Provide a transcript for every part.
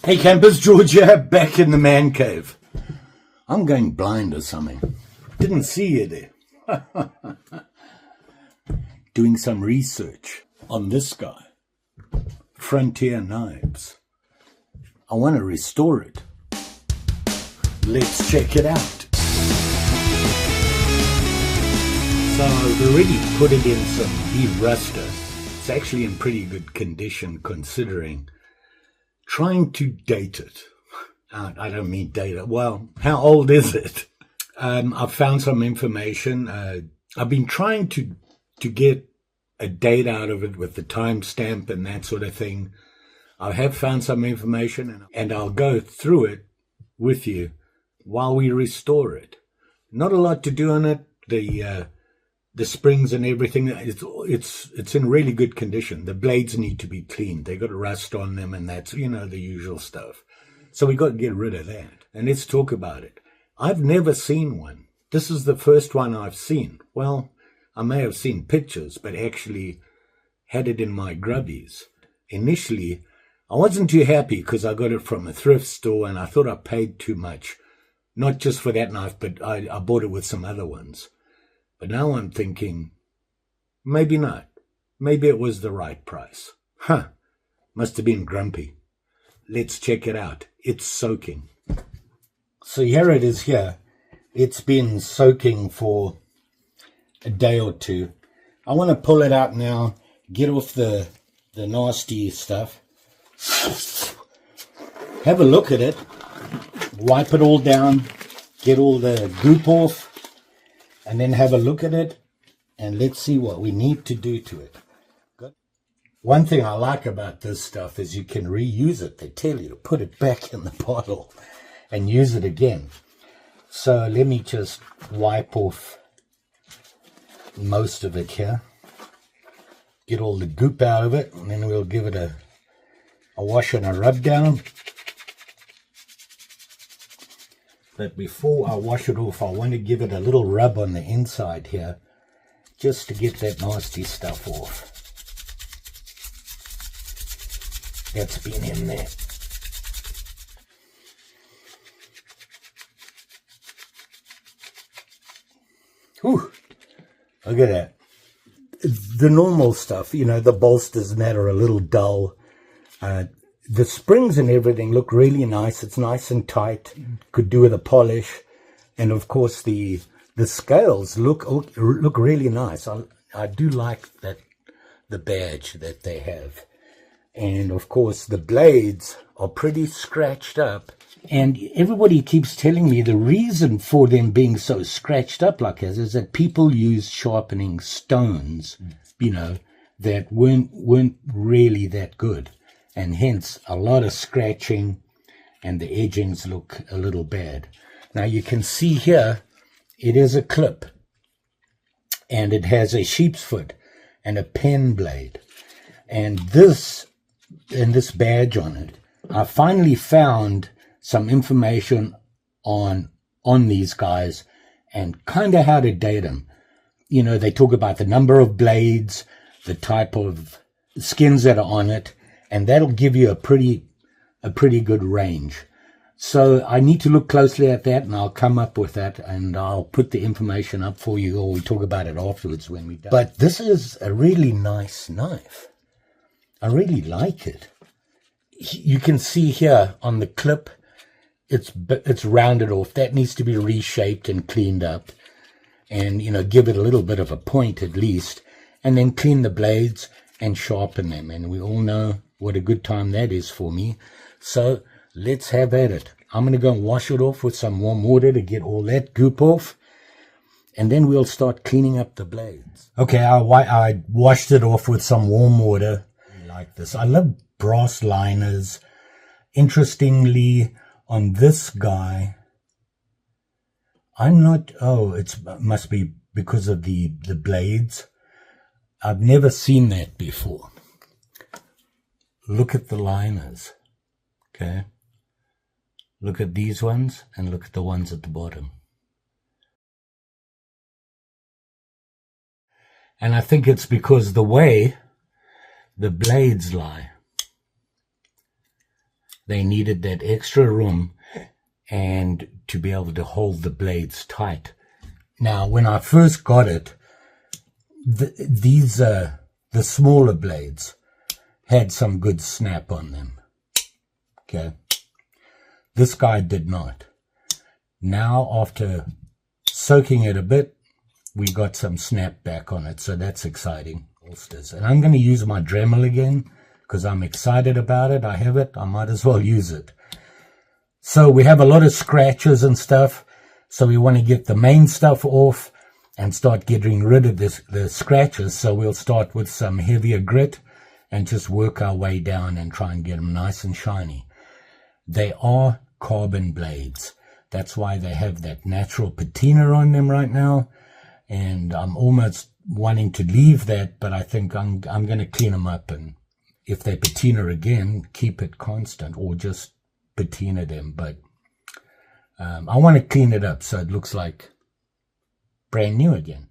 Hey campers, George here, back in the man cave. I'm going blind or something. Didn't see you there. Doing some research on this guy, Frontier Knives. I want to restore it. Let's check it out. So I've already put it in some de-ruster. It's actually in pretty good condition considering. Trying to date it. I don't mean date it. Well, how old is it? I've found some information. I've been trying to get a date out of it with the timestamp and that sort of thing. I have found some information and I'll go through it with you while we restore it. Not a lot to do on it. The springs and everything, it's in really good condition. The blades need to be cleaned. They got rust on them, and that's, the usual stuff. So we got to get rid of that. And let's talk about it. I've never seen one. This is the first one I've seen. Well, I may have seen pictures, but actually had it in my grubbies. Initially, I wasn't too happy because I got it from a thrift store, and I thought I paid too much. Not just for that knife, but I bought it with some other ones. But now I'm thinking, maybe not. Maybe it was the right price. Must have been grumpy. Let's check it out. It's soaking. So here it is here. It's been soaking for a day or two. I want to pull it out now, get off the nasty stuff. Have a look at it. Wipe it all down. Get all the goop off. And then have a look at it, and let's see what we need to do to it. Good. One thing I like about this stuff is you can reuse it. They tell you to put it back in the bottle and use it again. So let me just wipe off most of it here. Get all the goop out of it, and then we'll give it a wash and a rub down. But before I wash it off, I want to give it a little rub on the inside here, just to get that nasty stuff off that's been in there. Whew, look at that. The normal stuff, the bolsters and that are a little dull. The springs and everything look really nice. It's nice and tight. Could do with a polish. And of course the scales look really nice. I do like the badge that they have. And of course the blades are pretty scratched up. And everybody keeps telling me the reason for them being so scratched up like this is that people use sharpening stones, that weren't really that good. And hence a lot of scratching, and the edgings look a little bad. Now you can see here, it is a clip, and it has a sheep's foot and a pen blade. And this badge on it, I finally found some information on these guys and kind of how to date them. They talk about the number of blades, the type of skins that are on it, and that'll give you a pretty good range. So I need to look closely at that, and I'll come up with that, and I'll put the information up for you, or we talk about it afterwards when we're done. But this is a really nice knife. I really like it. You can see here on the clip, it's rounded off. That needs to be reshaped and cleaned up, and give it a little bit of a point at least, and then clean the blades and sharpen them. And we all know what a good time that is for me. So let's have at it. I'm going to go and wash it off with some warm water to get all that goop off. And then we'll start cleaning up the blades. Okay, I washed it off with some warm water. Like this. I love brass liners. Interestingly, on this guy, it must be because of the blades. I've never seen that before. Look at the liners, okay? Look at these ones and look at the ones at the bottom. And I think it's because the way the blades lie. They needed that extra room and to be able to hold the blades tight. Now, when I first got it, the smaller blades had some good snap on them. Okay. This guy did not. Now, after soaking it a bit, we got some snap back on it, so that's exciting. And I'm going to use my Dremel again because I'm excited about it. I have it. I might as well use it. So we have a lot of scratches and stuff. So we want to get the main stuff off and start getting rid of the scratches. So we'll start with some heavier grit and just work our way down and try and get them nice and shiny. They are carbon blades. That's why they have that natural patina on them right now. And I'm almost wanting to leave that, but I think I'm going to clean them up. And if they patina again, keep it constant or just patina them. But I want to clean it up so it looks like brand new again.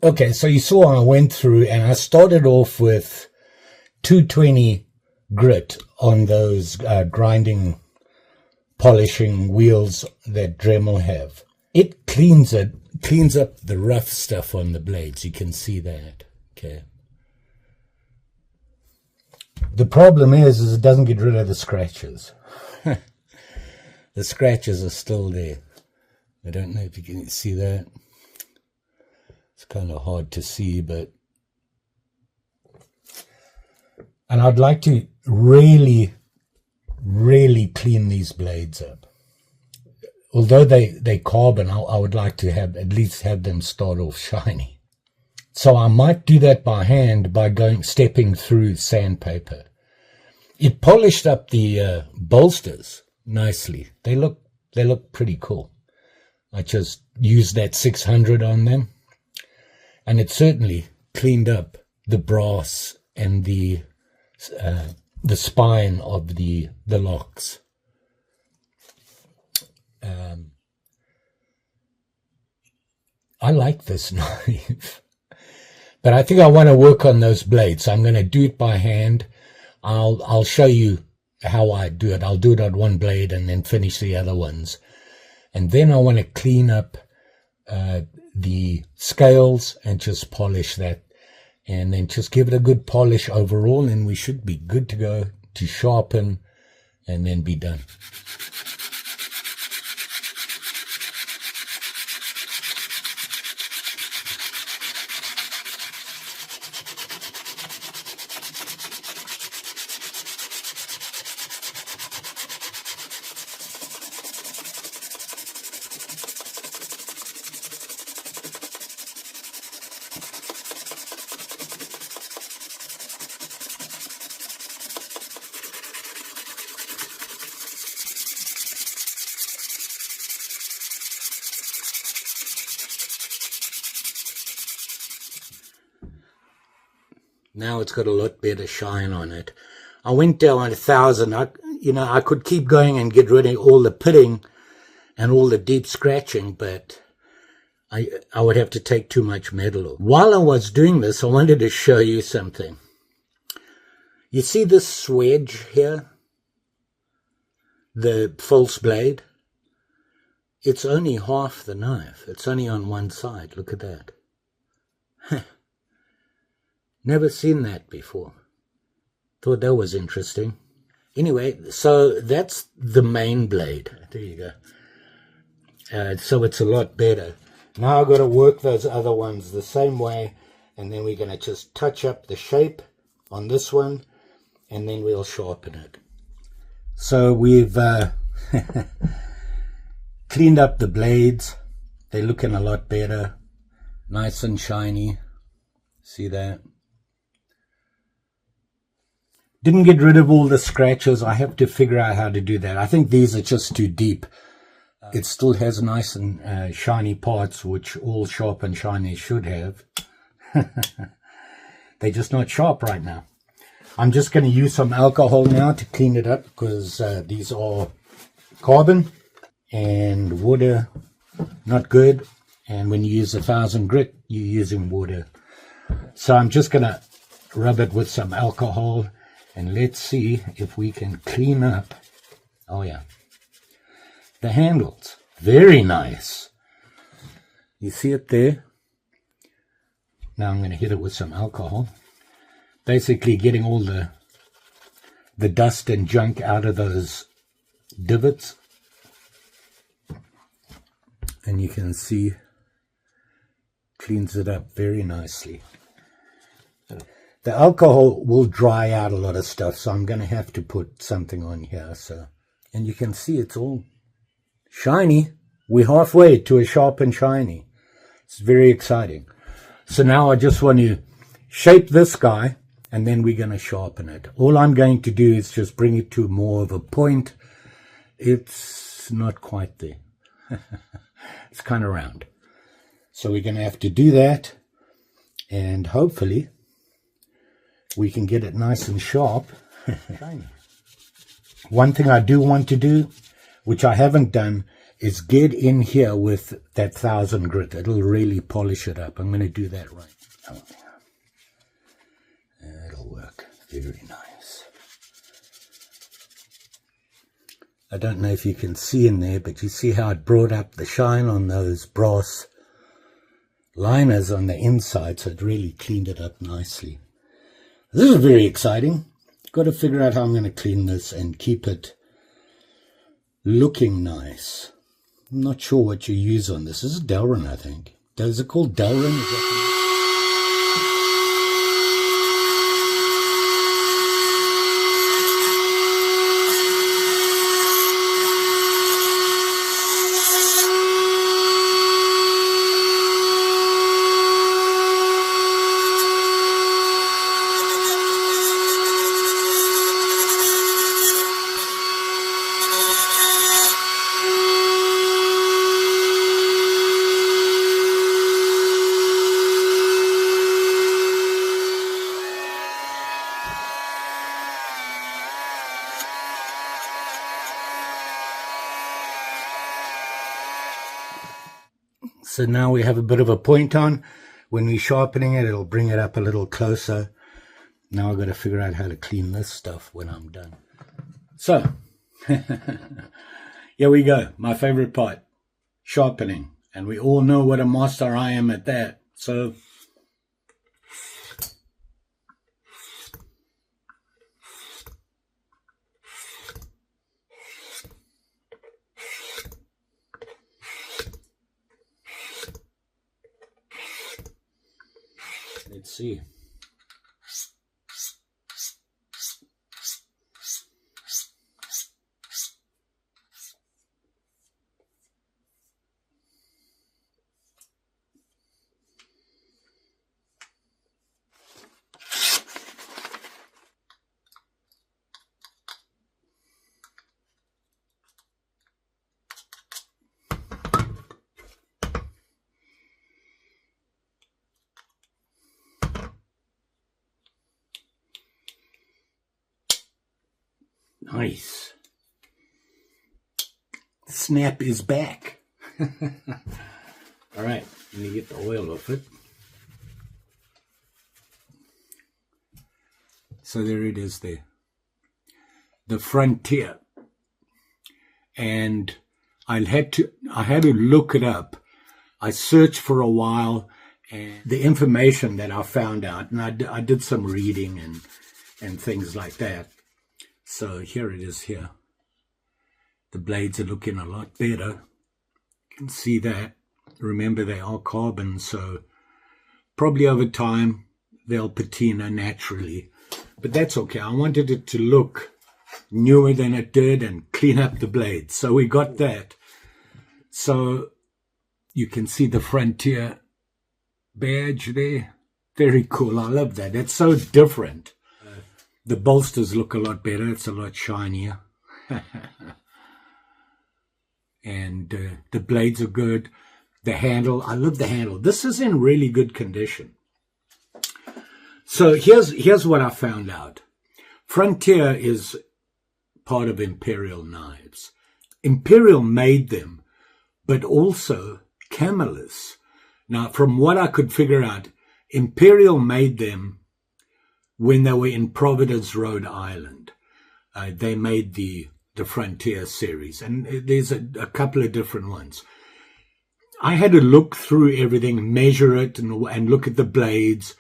Okay, so you saw I went through and I started off with 220 grit on those grinding, polishing wheels that Dremel have. It cleans up the rough stuff on the blades. You can see that. Okay. The problem is it doesn't get rid of the scratches. The scratches are still there. I don't know if you can see that. It's kind of hard to see, but... And I'd like to really, really clean these blades up. Although they carbon, I would like to at least have them start off shiny. So I might do that by hand by stepping through sandpaper. It polished up the bolsters nicely. They look pretty cool. I just used that 600 on them, and it certainly cleaned up the brass and the spine of the locks. I like this knife, But I think I want to work on those blades. I'm going to do it by hand. I'll show you how I do it. I'll do it on one blade and then finish the other ones. And then I want to clean up the scales and just polish that. And then just give it a good polish overall, and we should be good to go to sharpen and then be done. Now it's got a lot better shine on it. I went down 1,000. I could keep going and get rid of all the pitting and all the deep scratching, but I would have to take too much metal off. While I was doing this, I wanted to show you something. You see this swedge here? The false blade? It's only half the knife. It's only on one side. Look at that. Never seen that before. Thought that was interesting. Anyway, so that's the main blade. There you go. So it's a lot better. Now I've got to work those other ones the same way, and then we're going to just touch up the shape on this one, and then we'll sharpen it. So we've cleaned up the blades. They're looking a lot better. Nice and shiny. See that? Didn't get rid of all the scratches. I have to figure out how to do that. I think these are just too deep. It still has nice and shiny parts, which all sharp and shiny should have. They're just not sharp right now. I'm just going to use some alcohol now to clean it up, because these are carbon and water, not good. And when you use 1,000 grit, you're using water. So I'm just going to rub it with some alcohol. And let's see if we can clean up, oh yeah, the handles. Very nice. You see it there? Now I'm going to hit it with some alcohol. Basically getting all the dust and junk out of those divots. And you can see, cleans it up very nicely. The alcohol will dry out a lot of stuff, so I'm going to have to put something on here. And you can see it's all shiny. We're halfway to a sharp and shiny. It's very exciting. So now I just want to shape this guy, and then we're going to sharpen it. All I'm going to do is just bring it to more of a point. It's not quite there. It's kind of round. So we're going to have to do that, and hopefully we can get it nice and sharp. One thing I do want to do, which I haven't done, is get in here with that 1,000 grit. It'll really polish it up. I'm going to do that right now. It'll work very nice. I don't know if you can see in there, but you see how it brought up the shine on those brass liners on the inside, so it really cleaned it up nicely. This is very exciting. Got to figure out how I'm going to clean this and keep it looking nice. I'm not sure what you use on this. This is Delrin, I think. Is it called Delrin? So now we have a bit of a point on. when we're sharpening it, it'll bring it up a little closer. Now I've got to figure out how to clean this stuff when I'm done. So, here we go. My favorite part, sharpening. And we all know what a master I am at that. So, let's see. Nice. Snap is back. All right, let me get the oil off it. So there it is there. The Frontier. And I had to look it up. I searched for a while, and the information that I found out, and I did some reading and things like that. So here it is here. The blades are looking a lot better. You can see that. Remember, they are carbon, so probably over time they'll patina naturally. But that's okay. I wanted it to look newer than it did and clean up the blades. So we got that. So you can see the Frontier badge there. Very cool. I love that. It's so different. The bolsters look a lot better. It's a lot shinier. And the blades are good. The handle, I love the handle. This is in really good condition. So here's what I found out. Frontier is part of Imperial Knives. Imperial made them, but also Camillus. Now, from what I could figure out, Imperial made them when they were in Providence, Rhode Island. They made the Frontier series, and there's a couple of different ones. I had to look through everything, measure it, and look at the blades.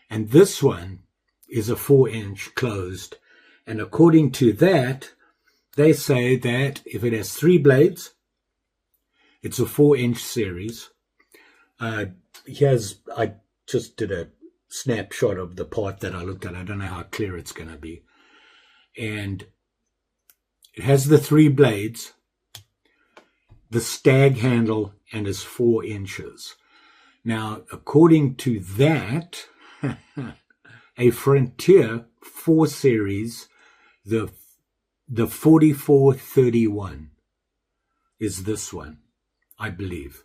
And this one is a 4-inch closed. And according to that, they say that if it has 3 blades, it's a 4-inch series. I just did a snapshot of the part that I looked at. I don't know how clear it's going to be. And it has the 3 blades, the stag handle, and is 4 inches. Now, according to that, a Frontier 4 series, the 4431 is this one, I believe.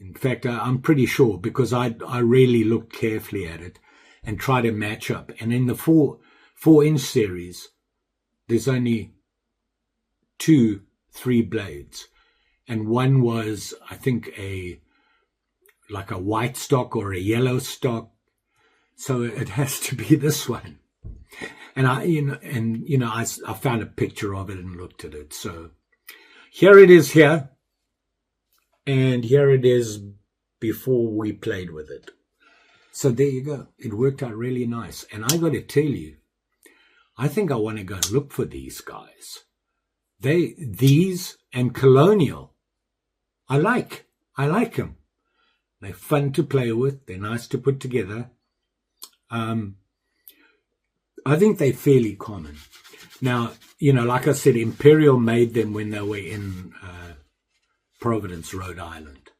In fact, I'm pretty sure, because I really looked carefully at it and tried to match up. And in the 4-inch series, there's only 2 3 blades. And one was, I think, like a white stock or a yellow stock. So it has to be this one. And I found a picture of it and looked at it. So here it is here. And here it is before we played with it. So there you go. It worked out really nice. And I got to tell you, I think I want to go and look for these guys. These and Colonial, I like them. They're fun to play with. They're nice to put together. I think they're fairly common. Now, like I said, Imperial made them when they were in Providence, Rhode Island.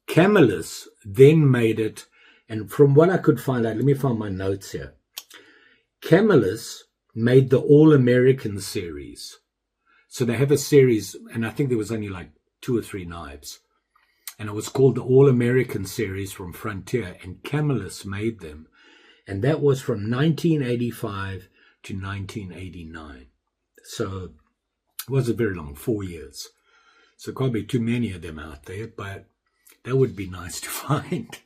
Camillus then made it, and from what I could find out, let me find my notes here. Camillus made the All-American series. So they have a series, and I think there was only like 2 or 3 knives. And it was called the All-American series from Frontier, and Camillus made them. And that was from 1985 to 1989. So it wasn't very long, 4 years. So can't be too many of them out there, but That would be nice to find.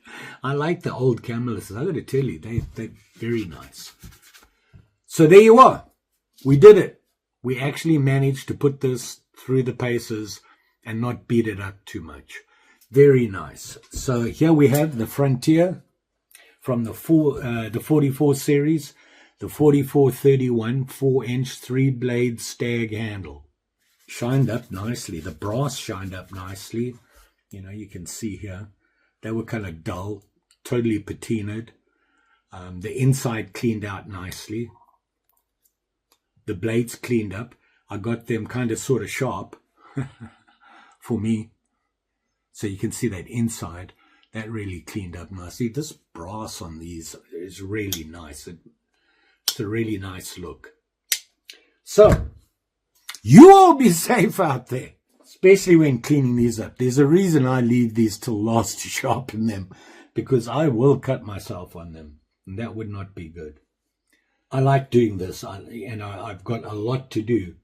I like the old Camelists. I got to tell you, they're very nice. So there you are. We did it. We actually managed to put this through the paces and not beat it up too much. Very nice. So here we have the Frontier from the 44 series, the 4431 4-inch 3-blade stag handle. Shined up nicely. The brass shined up nicely. You know, you can see here. They were kind of dull, totally patinaed. The inside cleaned out nicely. The blades cleaned up. I got them kind of sort of sharp for me. So you can see that inside, that really cleaned up nicely. This brass on these is really nice. It's a really nice look. So, you all be safe out there, especially when cleaning these up. There's a reason I leave these till last to sharpen them, because I will cut myself on them, and that would not be good. I like doing this, and I've got a lot to do.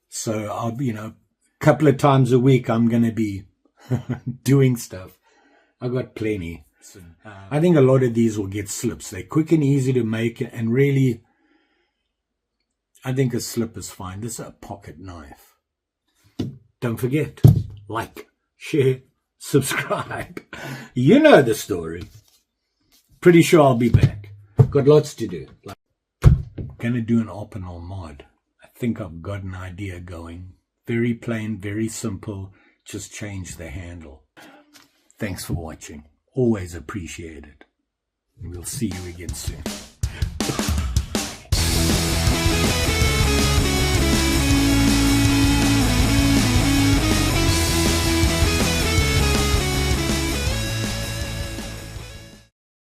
So, a couple of times a week, I'm going to be doing stuff. I've got plenty. I think a lot of these will get slips. They're quick and easy to make, and really, I think a slip is fine. This is a pocket knife. Don't forget, like, share, subscribe. You know the story. Pretty sure I'll be back. Got lots to do. Gonna do an optional mod. I think I've got an idea going. Very plain, very simple. Just change the handle. Thanks for watching. Always appreciate it. And we'll see you again soon.